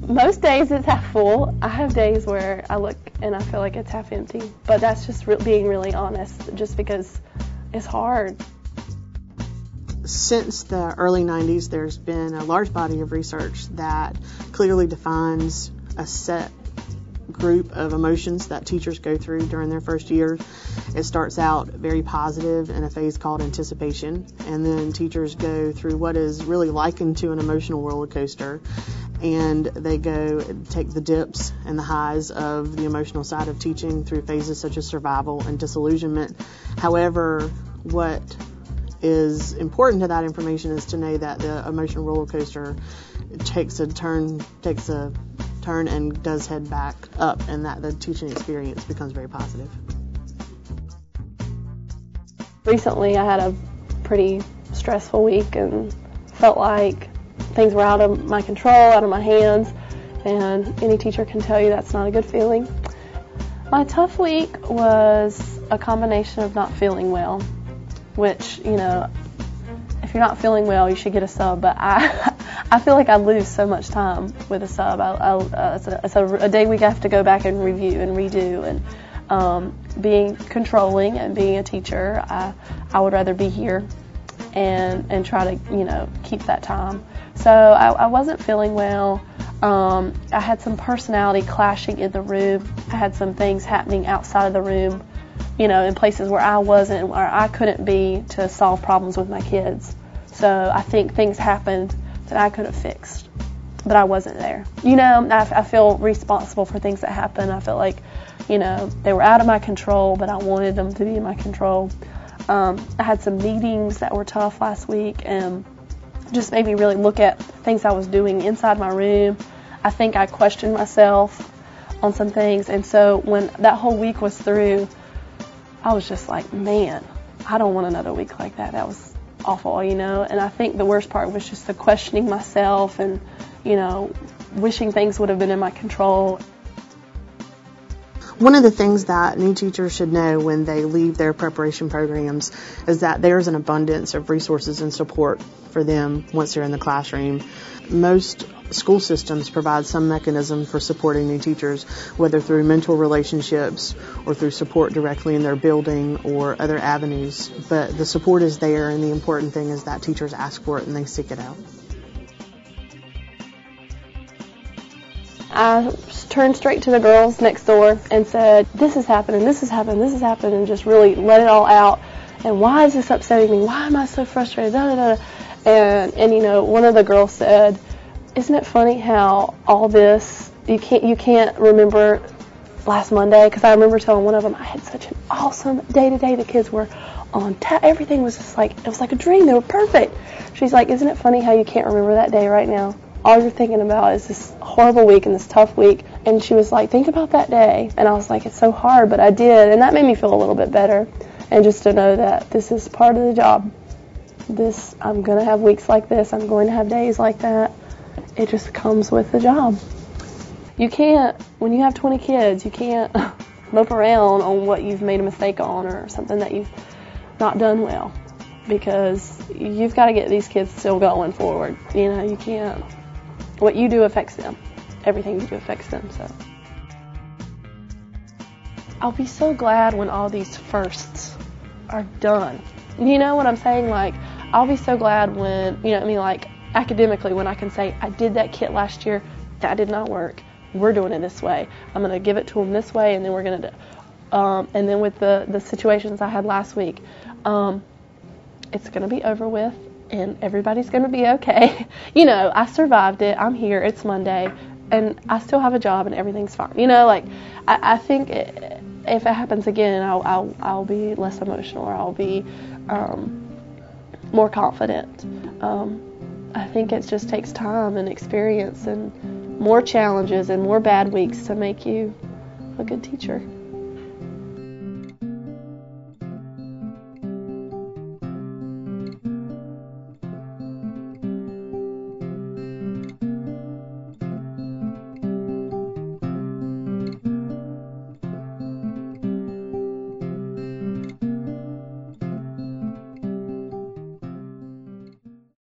Most days it's half full. I have days where I look and I feel like it's half empty, but that's just being really honest, just because it's hard. Since the early 90s, there's been a large body of research that clearly defines a set group of emotions that teachers go through during their first year. It starts out very positive in a phase called anticipation, and then teachers go through what is really likened to an emotional roller coaster, and they go take the dips and the highs of the emotional side of teaching through phases such as survival and disillusionment. However, what is important to that information is to know that the emotional roller coaster takes a turn and does head back up, and that the teaching experience becomes very positive. Recently I had a pretty stressful week and felt like things were out of my control, out of my hands, and any teacher can tell you that's not a good feeling. My tough week was a combination of not feeling well, which, you know, if you're not feeling well, you should get a sub, but I feel like I lose so much time with a sub. It's a day week I have to go back and review and redo, and being controlling and being a teacher, I would rather be here and try to, you know, keep that time. So I wasn't feeling well. I had some personality clashing in the room. I had some things happening outside of the room, you know, in places where I wasn't, where I couldn't be to solve problems with my kids. So I think things happened that I could have fixed, but I wasn't there. You know, I feel responsible for things that happen. I feel like, you know, they were out of my control, but I wanted them to be in my control. I had some meetings that were tough last week and just made me really look at things I was doing inside my room. I think I questioned myself on some things, and so when that whole week was through, I was just like, man, I don't want another week like that. That was awful, you know, and I think the worst part was just the questioning myself and, you know, wishing things would have been in my control. One of the things that new teachers should know when they leave their preparation programs is that there's an abundance of resources and support for them once they're in the classroom. Most school systems provide some mechanism for supporting new teachers, whether through mentor relationships or through support directly in their building or other avenues. But the support is there, and the important thing is that teachers ask for it and they seek it out. I turned straight to the girls next door and said, this is happening, this is happening, this is happening, and just really let it all out. And why is this upsetting me? Why am I so frustrated? Da, da, da. And you know, one of the girls said, isn't it funny how all this, you can't remember last Monday? Because I remember telling one of them, I had such an awesome day today. The kids were on everything was just like, it was like a dream. They were perfect. She's like, isn't it funny how you can't remember that day right now? All you're thinking about is this horrible week and this tough week. And she was like, think about that day. And I was like, it's so hard, but I did. And that made me feel a little bit better. And just to know that this is part of the job. I'm going to have weeks like this. I'm going to have days like that. It just comes with the job. You can't, when you have 20 kids, you can't mope around on what you've made a mistake on or something that you've not done well, because you've got to get these kids still going forward. You know, you can't, what you do affects them. Everything you do affects them. So I'll be so glad when all these firsts are done. You know what I'm saying? Like, I'll be so glad when, you know what I mean, like, academically, when I can say, I did that kit last year, that did not work. We're doing it this way. I'm going to give it to them this way, and then we're going to do. And then with the situations I had last week, it's going to be over with, and everybody's going to be okay. You know, I survived it. I'm here. It's Monday, and I still have a job, and everything's fine. You know, like, I think if it happens again, I'll be less emotional, or I'll be more confident. I think it just takes time and experience and more challenges and more bad weeks to make you a good teacher.